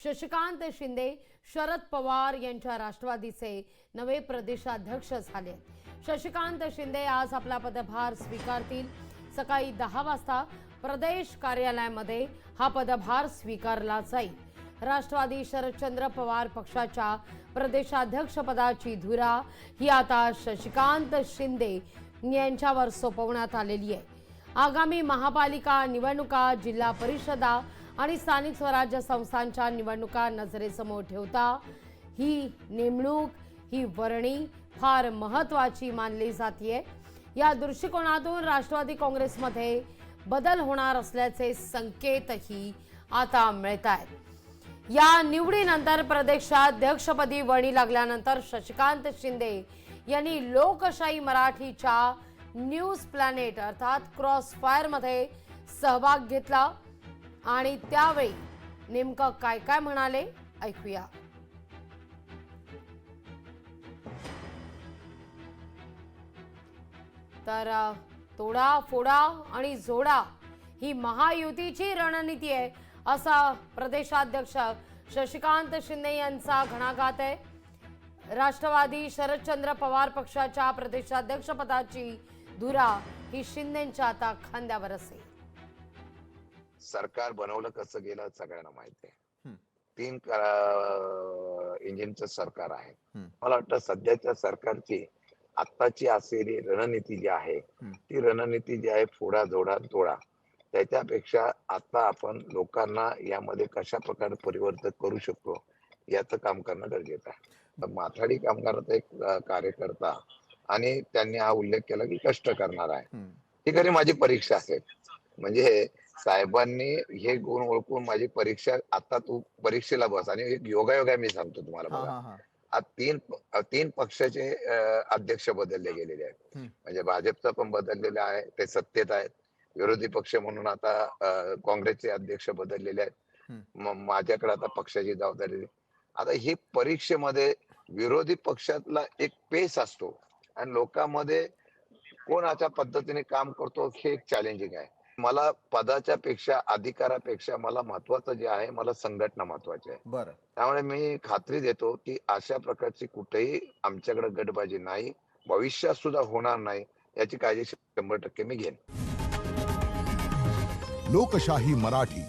शशिकांत शिंदे शरद पवार यांच्या राष्ट्रवादीचे नवे प्रदेशाध्यक्ष झाले। शशिकांत शिंदे आज आपला पदभार स्वीकारतील। सकाळी 10 वाजता प्रदेश कार्यालयामध्ये हा पदभार स्वीकारला जाईल। राष्ट्रवादी शरदचंद्र पवार पक्षाच्या प्रदेशाध्यक्षपदाची धुरा ही आता शशिकांत शिंदे यांच्यावर सोपवण्यात आलेली आहे। आगामी महापालिका निवडणुका, जिल्हा परिषदा आणि स्थानिक स्वराज्य संस्थांच्या निवडणुका नजरेसमोर ठेवता ही नेमणूक, ही वर्णी फार महत्त्वाची मानली जाते। या दृष्टिकोनातून राष्ट्रवादी काँग्रेसमध्ये बदल होणार असल्याचे संकेतही आता मिळत आहेत। या निवडीनंतर प्रदेशाध्यक्षपदी वर्णी लागल्यानंतर शशिकांत शिंदे यांनी लोकशाही मराठीच्या न्यूज प्लॅनेट अर्थात क्रॉस फायर मध्ये सहभाग घेतला आणि त्यावेळी नेमकं काय काय म्हणाले ऐकूया। तर तोडा फोडा आणि जोडा ही महायुतीची रणनीती आहे असा प्रदेशाध्यक्ष शशिकांत शिंदे यांचा घणाघात आहे। राष्ट्रवादी शरदचंद्र पवार पक्षाच्या प्रदेशाध्यक्षपदाची धुरा ही शिंदेंच्या आता खांद्यावर असेल। सरकार बनवलं कसं गेलं सगळ्यांना माहिती आहे। 3 इंजिनचं सरकार आहे। मला वाटतं सध्याच्या सरकारची आत्ताची असलेली रणनीती जी आहे ती रणनीती जी आहे फोडा जोडा तोडा, त्याच्यापेक्षा आता आपण लोकांना यामध्ये कशा प्रकारे परिवर्तन करू शकतो याचं काम करणं गरजेचं आहे। माथाडी कामगाराचा एक कार्यकर्ता आणि त्यांनी हा उल्लेख केला की कष्ट करणार आहे, ही खरी माझी परीक्षा असेल। म्हणजे साहेबांनी हे गुण ओळखून माझी परीक्षा, आता तू परीक्षेला बस। आणि एक योगायोग आहे, मी सांगतो तुम्हाला बघा, आज तीन पक्षाचे अध्यक्ष बदलले गेलेले आहेत। म्हणजे भाजपचा पण बदललेला आहे, ते सत्तेत आहेत। विरोधी पक्ष म्हणून आता काँग्रेसचे अध्यक्ष बदललेले आहेत। माझ्याकडे आता पक्षाची जबाबदारी। आता ही परीक्षेमध्ये विरोधी पक्षातला एक पेस असतो आणि लोकांमध्ये कोण अशा पद्धतीने काम करतो हे एक चॅलेंजिंग आहे। मला पदाच्या पेक्षा, अधिकारापेक्षा मला महत्वाचं जे आहे, मला संघटना महत्वाची आहे। बरं, त्यामुळे मी खात्री देतो की अशा प्रकारची कुठेही आमच्याकडे गटबाजी नाही, भविष्यात सुद्धा होणार नाही, याची काळजी 100% मी घेईन। लोकशाही मराठी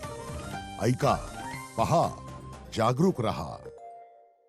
ऐका, पहा, जागरूक रहा।